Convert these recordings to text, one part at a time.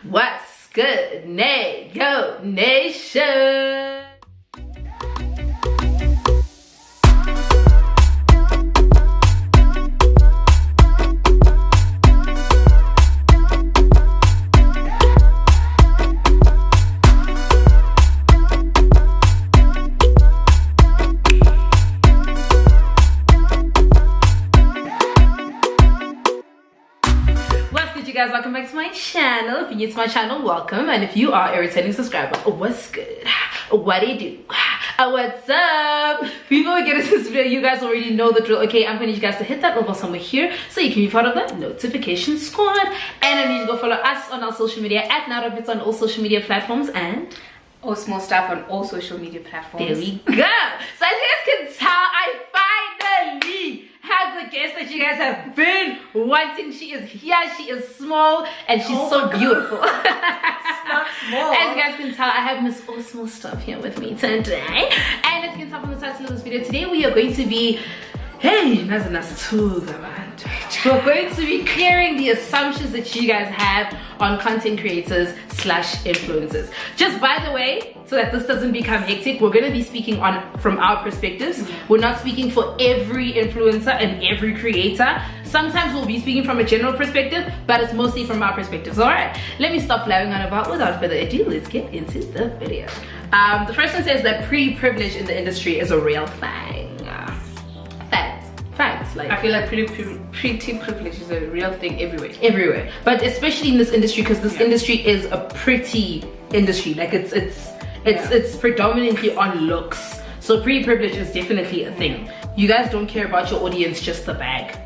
What's good, Nego Nation? Guys, welcome back to my channel. If you're new to my channel, welcome, and if you are a returning subscriber, what's good? What do you do? What's up? Before we get into this video, you guys already know the drill. Okay, I'm gonna need you guys to hit that little button somewhere here so you can be part of the notification squad, and I need you to go follow us on our social media at neorapetsoa on all social media platforms and all small stuff on all social media platforms. There we go. So as you guys can tell, I finally have the guest that you guys have been wanting. She is here, she is small, and she's so beautiful. It's not small. As you guys can tell, I have Miss All Small Stuff here with me today. And as you can tell from the title of this video, today we are going to be we're going to be clearing the assumptions that you guys have on content creators / influencers. Just by the way, so that this doesn't become hectic, we're going to be speaking from our perspectives. We're not speaking for every influencer and every creator. Sometimes we'll be speaking from a general perspective, but it's mostly from our perspectives. All right, let me stop blabbing on about. Without further ado, let's get into the video. The first one says that pre-privilege in the industry is a real thing. Facts. Like, I feel like pretty privilege is a real thing everywhere, but especially in this industry, because this industry is a pretty industry. Like it's predominantly on looks, so pretty privilege is definitely a thing. You guys don't care about your audience, just the bag.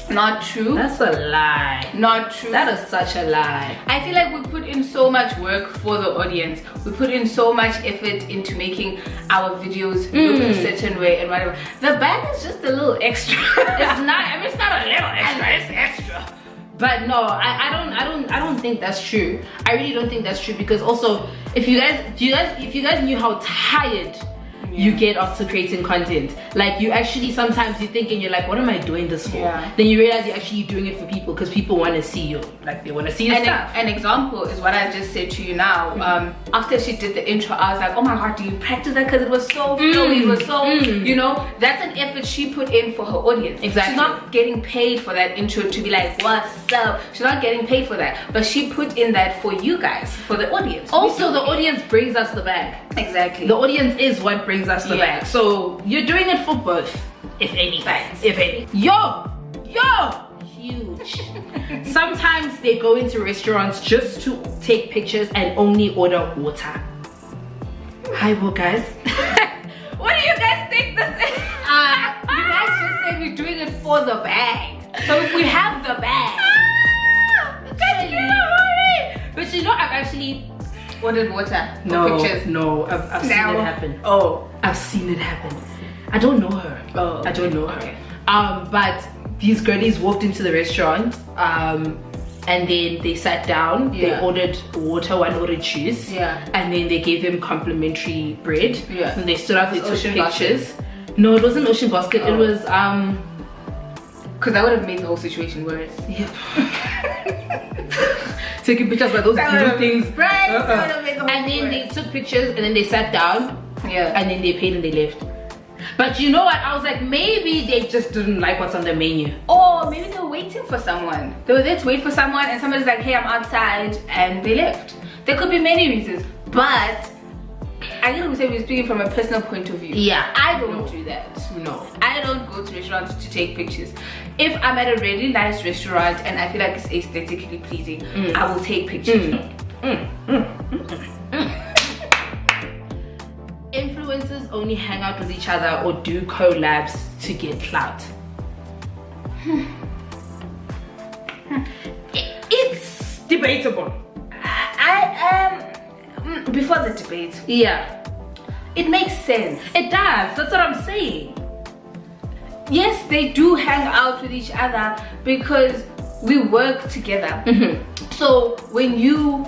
Not true. That's a lie. Not true. That is such a lie. I feel like we put in so much work for the audience. We put in so much effort into making our videos look a certain way and whatever. The bag is just a little extra. It's not. I mean, it's not a little extra. It's extra. But no, I don't think that's true. I really don't think that's true, because also if you guys knew how tired you get after creating content, like you actually sometimes you think and you're like, what am I doing this for? Then you realize you're actually doing it for people, because people want to see you, like they want to see your stuff. An example is what I just said to you now. After she did the intro, I was like, oh my god, do you practice that? Because it was so flowy, it was so you know, that's an effort she put in for her audience. Exactly. She's not getting paid for that intro to be like, what's up? She's not getting paid for that, but she put in that for you guys, for the audience. Also, the audience brings us the bag. Exactly. The audience is what brings us the bag. So you're doing it for both, if anything. If any. Yo, huge. Sometimes they go into restaurants just to take pictures and only order water. Hi, well, guys. What do you guys think this is? You guys just said we're doing it for the bag. So if we have the bag, but you know, I've actually ordered water for pictures. No, I've seen it happen. Oh, I've seen it happen. I don't know her. Oh, I don't know her. Okay. But these girlies walked into the restaurant, and then they sat down. They ordered water, one ordered juice, and then they gave them complimentary bread. And they stood up, they took pictures. No, it wasn't Ocean Basket. It was because that would have made the whole situation worse. Taking pictures by those little things, right? And then they took pictures, and then they sat down, and then they paid and they left. But you know what? I was like, maybe they just didn't like what's on the menu. Or maybe they were waiting for someone. They were there to wait for someone, and somebody's like, hey, I'm outside, and they left. There could be many reasons, but I think we say we're speaking from a personal point of view. I don't do that. No, I don't go to restaurants to take pictures. If I'm at a really nice restaurant and I feel like it's aesthetically pleasing, I will take pictures. Influencers only hang out with each other or do collabs to get clout. It's debatable. Before the debate, it makes sense. It does. That's what I'm saying. Yes, they do hang out with each other because we work together. So when you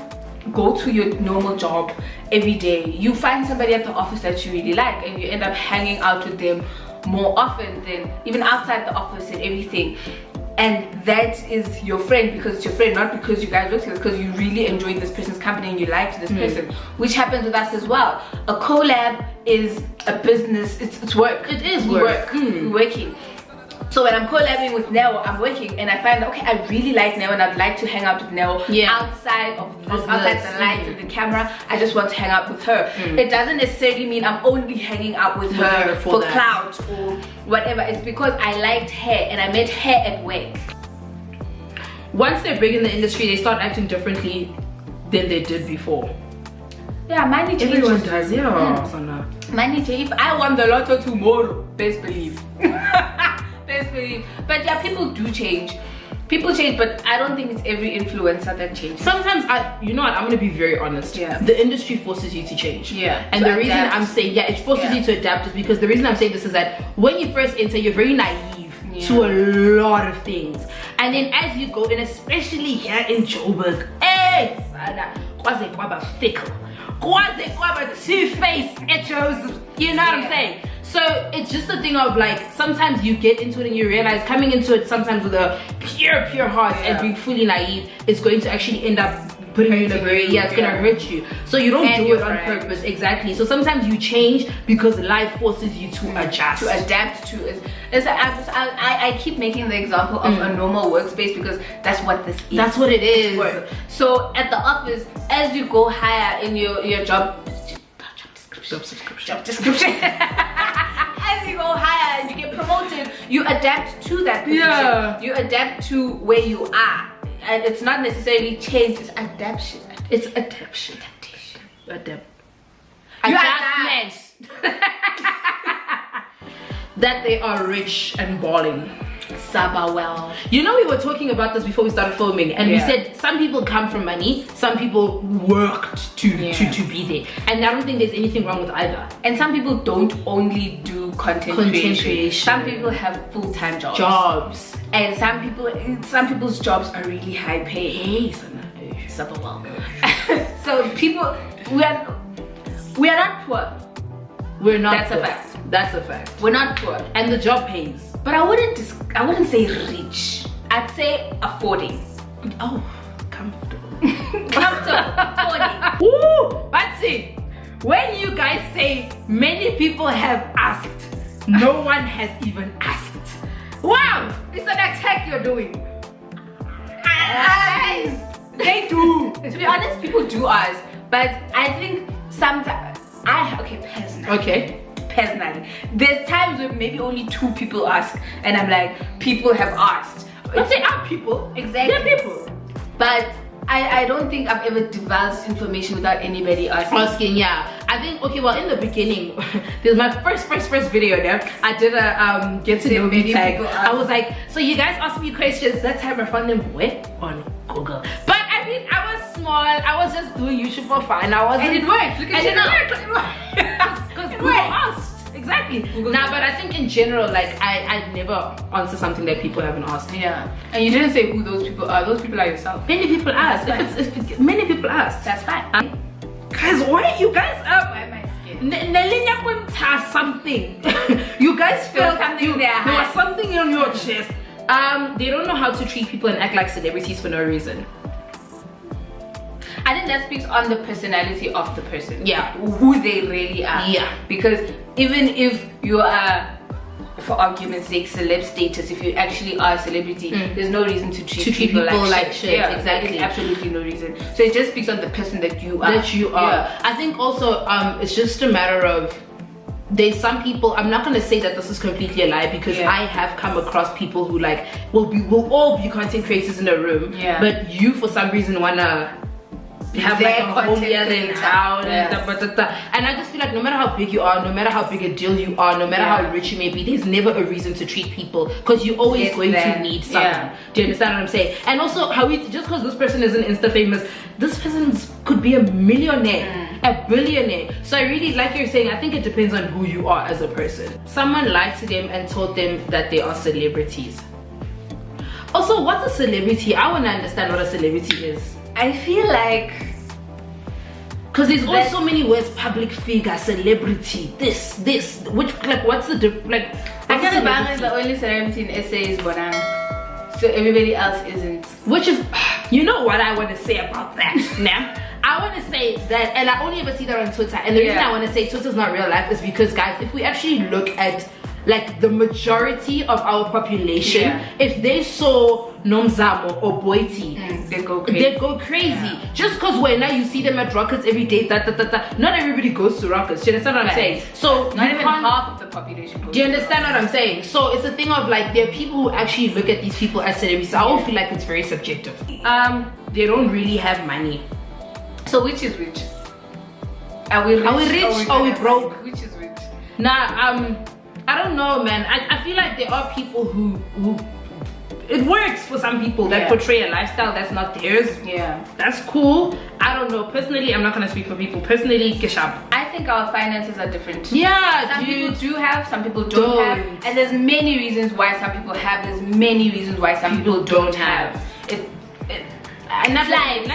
go to your normal job every day, you find somebody at the office that you really like, and you end up hanging out with them more often than even outside the office and everything. and that is your friend because it's your friend, not because you guys work together, because you really enjoyed this person's company and you liked this person, which happens with us as well. A collab is a business, it's work. It is work. We're working. So when I'm collabing with Neo, I'm working and I find that, okay, I really like Neo and I'd like to hang out with Neo outside of this, outside the lights and the camera. I just want to hang out with her. It doesn't necessarily mean I'm only hanging out with her for clout or whatever. It's because I liked her and I met her at work. Once they're big in the industry, they start acting differently than they did before. Yeah, money changes. Everyone does, yeah. Money changes. If I won the lotto tomorrow, best believe. Best believe. But yeah, people do change. People change, but I don't think it's every influencer that changes. Sometimes, you know what, I'm gonna be very honest. Yeah. The industry forces you to change. Yeah. And the reason I'm saying, it forces you to adapt is because the reason I'm saying this is that when you first enter, you're very naive to a lot of things. And then as you go, and especially here in Joburg, hey, kwaze kwaba fickle. Kwaze kwaba two-faced etchos. You know what I'm saying? So it's just a thing of like, sometimes you get into it and you realize coming into it sometimes with a pure heart and being fully naive is going to actually end up putting you in a very, it's gonna hurt you. So you don't do it on purpose, exactly. So sometimes you change because life forces you to adjust. To adapt to it. I keep making the example of a normal workspace because that's what this is. That's what it is. So at the office, as you go higher in your job description. As you go higher and you get promoted, you adapt to that position. You adapt to where you are. And it's not necessarily change, it's adaptation. It's adaptation. Adaptation. That they are rich and balling. Saba well. You know, we were talking about this before we started filming, and we said some people come from money, some people worked to be there, and I don't think there's anything wrong with either. And some people don't only do content creation. Some people have full-time jobs. And some people's jobs are really high paid. Saba well. So people, we are not poor. We're not. That's a fact. That's a fact. We're not poor, and the job pays. But I wouldn't say rich. I'd say affording. Oh, comfortable. Comfortable. Affording. Woo! But see, when you guys say many people have asked, no one has even asked. Wow! It's an attack you're doing. They do. To be honest, people do ask. But I think sometimes personally, there's times where maybe only 2 people ask and I'm like, people have asked. But they are people. Exactly. They're people. But I don't think I've ever divulged information without anybody asking. I think, okay, well, in the beginning, this is my first video there. I did a get to know me tag. I was like, so you guys ask me questions. That time I found them where? On Google. But I mean, I was small. I was just doing YouTube for fun. And it worked. Look at you now. Because Google asked. Exactly. But I think in general, like, I'd never answer something that people haven't asked. Yeah. And you didn't say who those people are. Those people are yourself. Many people ask. Many people ask. That's fine. Guys, why you guys up? Why am I scared? Something. You guys feel something there. There was something on your chest. They don't know how to treat people and act like celebrities for no reason. I think that speaks on the personality of the person. Yeah. Who they really are. Yeah. Because even if you are, for argument's sake, celeb status, if you actually are a celebrity, there's no reason to treat people like shit. Yeah, exactly. There's absolutely no reason. So it just speaks on the person that you are. Yeah. I think also it's just a matter of, there's some people, I'm not going to say that this is completely a lie because I have come across people who like will all be content creators in a room, but you for some reason wanna have like a home here in town and I just feel like no matter how big you are, no matter how big a deal you are, no matter how rich you may be, there's never a reason to treat people because you're always going to need someone. Do you understand what I'm saying? And also how just because this person isn't Insta famous, this person could be a millionaire, a billionaire. So I really, like you're saying, I think it depends on who you are as a person. Someone lied to them and told them that they are celebrities. Also, what's a celebrity? I want to understand what a celebrity is. I feel like, because there's also so many words: public figure, celebrity, this, which, like, what's the difference? Like, I can't imagine the only celebrity in SA is Bonang. so everybody else isn't. Which is, you know what I want to say about that now? I want to say that, and I only ever see that on Twitter, and the reason I want to say Twitter's not real life is because, guys, if we actually look at like the majority of our population, if they saw Nomzamo or Boiti, they go crazy. They go crazy. Just because when now you see them at Rockets every day, not everybody goes to Rockets. Do you understand what I'm saying? So not even half of the population goes. Do you understand what I'm saying? So it's a thing of like, there are people who actually look at these people as celebrities. So I don't feel like it's very subjective. They don't really have money. So which is which? Are we rich or we broke? Which is which? Nah, I don't know, man. I feel like there are people who it works for some people that portray a lifestyle that's not theirs. Yeah, that's cool. I don't know. Personally, I'm not gonna speak for people. Personally, Kishab, I think our finances are different. Yeah, some people do have, some people don't have, and there's many reasons why some people have. There's many reasons why some people don't have. And that's life.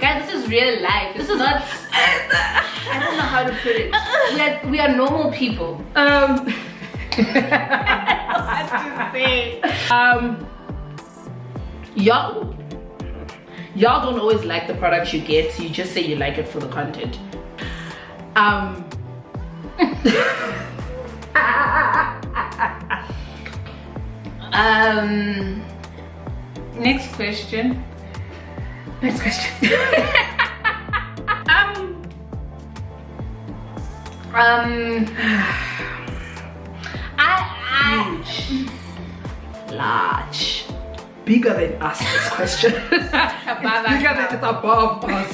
Guys, this is real life. This is not. I don't know how to put it. We are normal people. What to say? Y'all don't always like the product you get. You just say you like it for the content. Next question. Huge, large, bigger than us. This question. It's above us.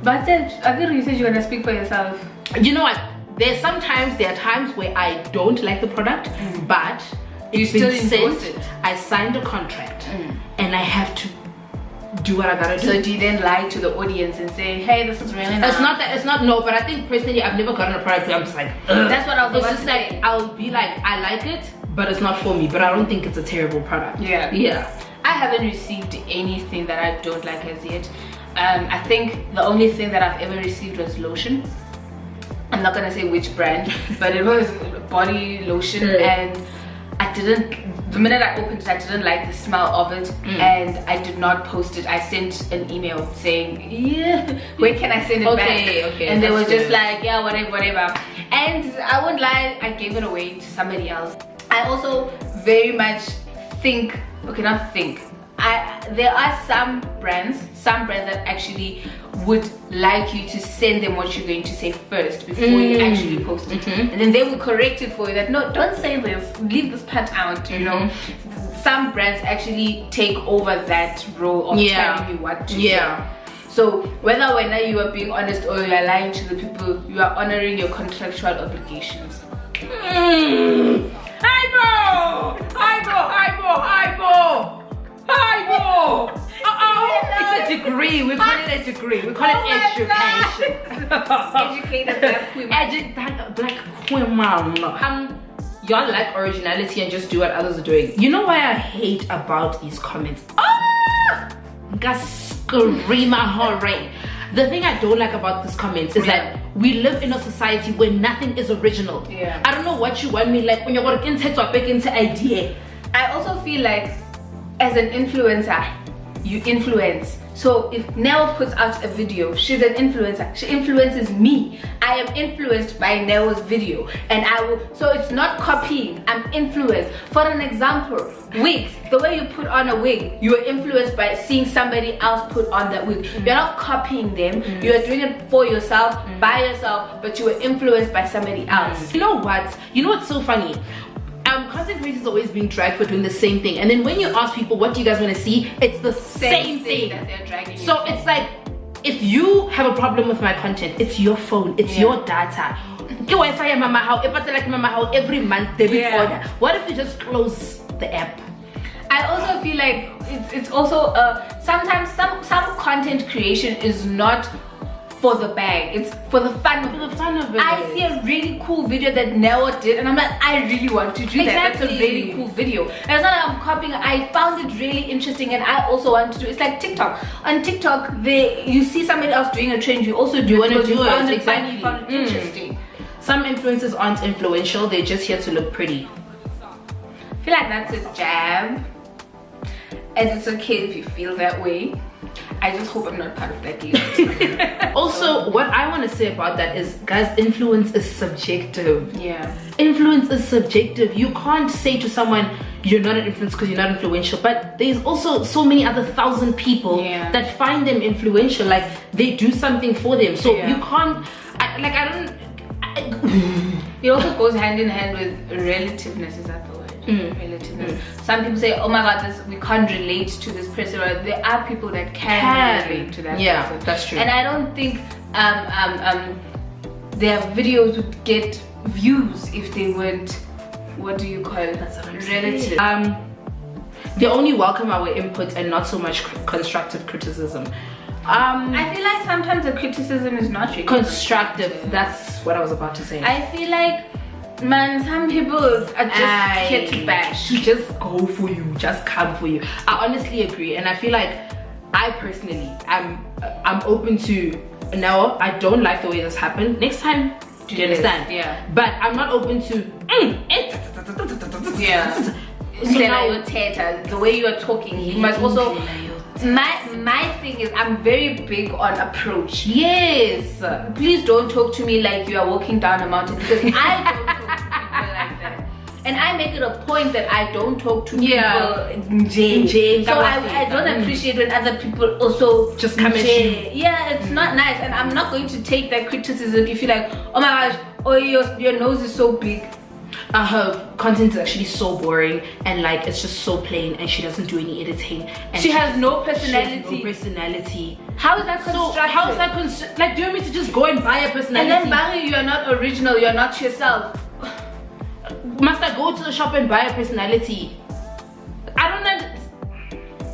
But I think you said you're gonna speak for yourself. You know what? There are times where I don't like the product, but you still endorse it. I signed a contract, and I have to do what I gotta do. So do you then lie to the audience and say, hey, this is really nice? It's not no, but I think personally I've never gotten a product where I'm just like, ugh. That's what I was about to say. I'll be like, I like it, but it's not for me, but I don't think it's a terrible product. Yeah. I haven't received anything that I don't like as yet. I think the only thing that I've ever received was lotion. I'm not gonna say which brand, but it was body lotion, and the minute I opened it, I didn't like the smell of it, and I did not post it. I sent an email saying, where can I send it back? Okay, and they were just like, yeah, whatever. And I won't lie, I gave it away to somebody else. I also very much think, there are some brands that actually would like you to send them what you're going to say first before you actually post it, and then they will correct it for you that no, don't say this, leave this part out, you know. Some brands actually take over that role of telling you what to say. So whether you are being honest or you are lying to the people, you are honoring your contractual obligations. It's a degree. We call it a degree. We call it education. Educated black women. Black women. Y'all like originality and just do what others are doing. You know why I hate about these comments? The thing I don't like about this comment is that we live in a society where nothing is original. I don't know what you want me like when you're working into idea. I also feel like as an influencer, you influence. So if Nell puts out a video, she's an influencer. She influences me. I am influenced by Nell's video, and so it's not copying, I'm influenced. For an example, wigs. The way you put on a wig, you are influenced by seeing somebody else put on that wig. You're not copying them. You are doing it for yourself, by yourself, but you were influenced by somebody else. You know what? You know what's so funny? Content creators always being dragged for doing the same thing, and then when you ask people what do you guys want to see, it's the same thing that they're dragging you. So it's like, if you have a problem with my content, it's your phone, it's your data. Wi-Fi every month debit order. What if you just close the app? I also feel like it's also sometimes some content creation is not for the bag, it's for the fun of it. I see a really cool video that Nell did, and I'm like, I really want to do that. That's a really cool video. And it's not like I'm copying. I found it really interesting, and I also want to do it. It's like TikTok. On TikTok, you see somebody else doing a trend, you also do it because you found it funny, you found it interesting. Some influencers aren't influential, they're just here to look pretty. I feel like that's a jab, and it's okay if you feel that way. I just hope I'm not part of that list. Also, what I want to say about that is, guys, influence is subjective. Yeah. Influence is subjective. You can't say to someone you're not an influencer because you're not influential, but there's also so many other 1,000 people that find them influential, like they do something for them. So you can't, it also goes hand in hand with relativeness. Is that the word? Relativeness. Some people say, oh my god, we can't relate to this person. But there are people that can relate to that person. That's true. And I don't think their videos would get views if they weren't, what do you call it? That's what I'm relative. saying. They only welcome our input and not so much constructive criticism. I feel like sometimes the criticism is not really constructive. That's what I was about to say. I feel like, man, some people are just here to bash. To just go for you, just come for you. I honestly agree, and I feel like I personally, I'm open to, no, I don't like the way this happened. Next time, do you understand? Yeah. But I'm not open to. Yeah. So now, the way you are talking, you must also. My thing is, I'm very big on approach. Yes. Please don't talk to me like you are walking down a mountain, because I don't talk to people like that. And I make it a point that I don't talk to people in so I don't appreciate when other people also just come at you. Yeah, it's not nice, and I'm not going to take that criticism if you're like, oh my gosh, oh your nose is so big. Her content is actually so boring, and like it's just so plain, and she doesn't do any editing, and she has no personality. She has no personality. How is that constructive? So how is that like, do you want me to just go and buy a personality? And then Barry, you are not original, you are not yourself. Must I go to the shop and buy a personality? I don't know.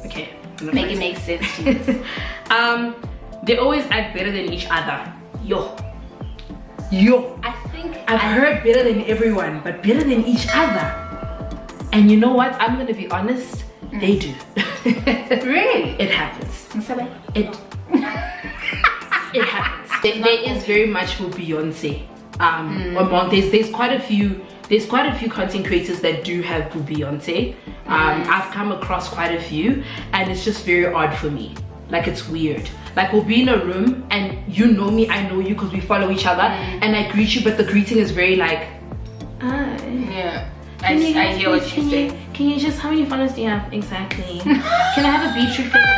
Okay, make it make sense. They always act better than each other. Yo, I think I've heard better than everyone, but better than each other. And you know what? I'm gonna be honest. They do. Really? It happens. It happens. There is very much with Beyonce. Among there's quite a few content creators that do have Beyonce. I've come across quite a few, and it's just very odd for me. Like, it's weird. Like, we'll be in a room and you know me, I know you because we follow each other, and I greet you, but the greeting is very like, yeah. I hear what you say. Can you just, how many followers do you have exactly? Can I have a beetroot flavor?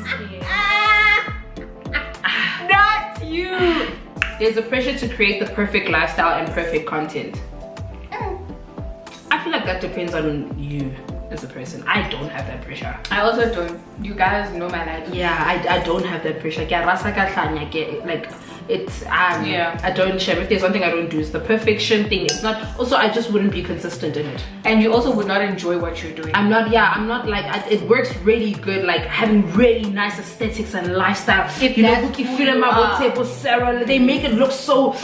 Thank you. Not you. There's a pressure to create the perfect lifestyle and perfect content. I feel like that depends on you as a person. I don't have that pressure. I also don't. You guys know my life. Yeah, I don't have that pressure. Like, it's I don't share. If there's one thing I don't do, is the perfection thing. It's not, also I just wouldn't be consistent in it. And you also would not enjoy what you're doing. I'm not like, it works really good, like having really nice aesthetics and lifestyle. If you know, they make it look so,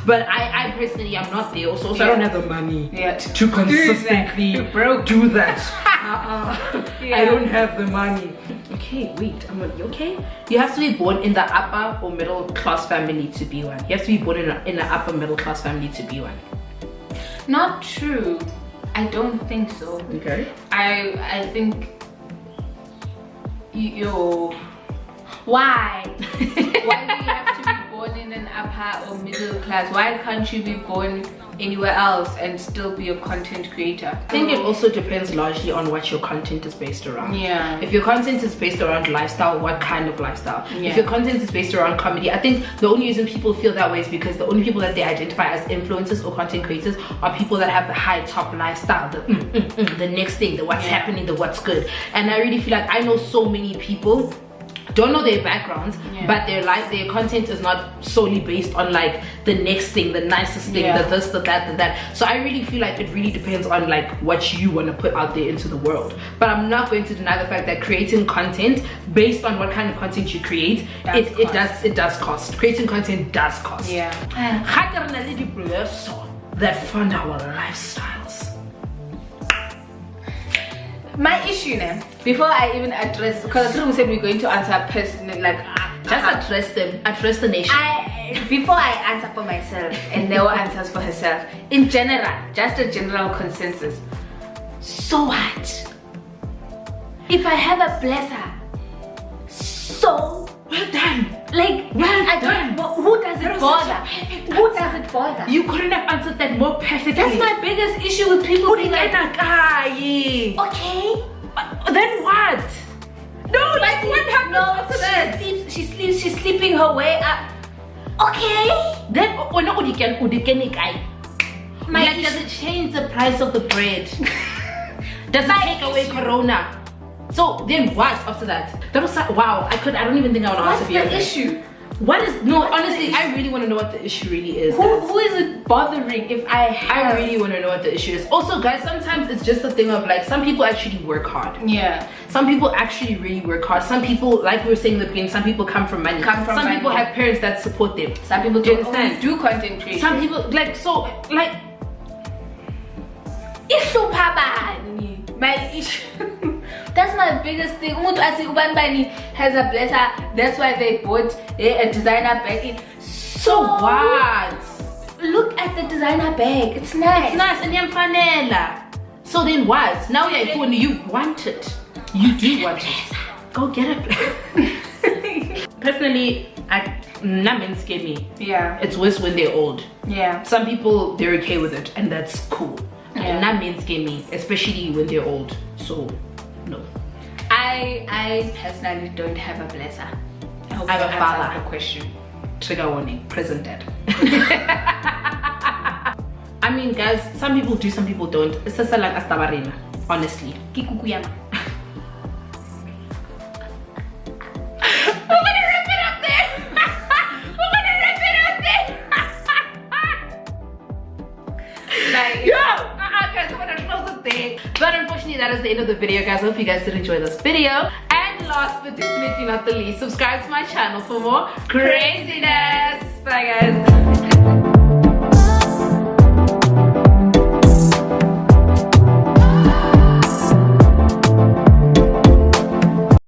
but I personally, I'm not there. Also, I don't have the money to consistently do that. I don't have the money. Okay, wait, you okay? You have to be born in the upper or middle class family to be one. You have to be born in the upper middle class family to be one. Not true. I don't think so. Okay. I think why? Why do you have to be born in an upper or middle class? Why can't you be born anywhere else and still be a content creator? I think it also depends largely on what your content is based around. Yeah. If your content is based around lifestyle, what kind of lifestyle? Yeah. If your content is based around comedy, I think the only reason people feel that way is because the only people that they identify as influencers or content creators are people that have the high top lifestyle, the next thing, the what's happening, the what's good. And I really feel like I know so many people don't know their backgrounds, but their content is not solely based on like the next thing, the nicest thing, the this, the that, the that. So I really feel like it really depends on like what you want to put out there into the world. But I'm not going to deny the fact that creating content based on what kind of content you create, it does cost. Creating content does cost. Yeah. That fund our lifestyles. My issue now, before I even address, because we said we're going to answer personally, like just address them, address the nation. Before I answer for myself and Neo answers for herself, in general, just a general consensus. so what? If I have a blesser, so well done. like, Well I done. don't, who does it bother? Who does it bother? You couldn't have answered that more perfectly. That's my biggest issue with people being like, okay. Then what? No, like what happens after that? She's sleeping her way up. Okay. Then no, you can like, does it change the price of the bread? Does it take away corona? So then what after that? That was like, wow, I don't even think I would answer. What's the issue? What is, no, honestly, I really want to know what the issue really is. Who is it bothering if I have? I really want to know what the issue is. Also, guys, sometimes it's just a thing of like, some people actually work hard. Yeah. Some people actually really work hard. Some people, like we were saying in the beginning, some people come from money. Some people have parents that support them. Some people do only do content creation. Some people, like, so, like, issue my issue. That's my biggest thing. Umuntu athi ubani has a blesser, that's why they bought a designer bag. So what? Look at the designer bag. It's nice. It's nice and yamfanela. So then what? Now you're when you want it. You do want it. Go get it. Personally, nothing scare me. Yeah. It's worse when they're old. Yeah. Some people, they're okay with it and that's cool. Yeah. And nothing scare me, especially when they're old. So no. I personally don't have a blesser. I hope I have a father. The question. Trigger warning, present dad. I mean, guys, some people do, some people don't. It's just like astabarina, honestly. Kikukuyama. We're gonna rip it up there. We're gonna rip it up there. Like, yo, guys, I'm gonna close it there. But unfortunately, that is the end of the video, guys. I hope you guys did enjoy this video. And last but definitely not the least, subscribe to my channel for more craziness. Bye, guys.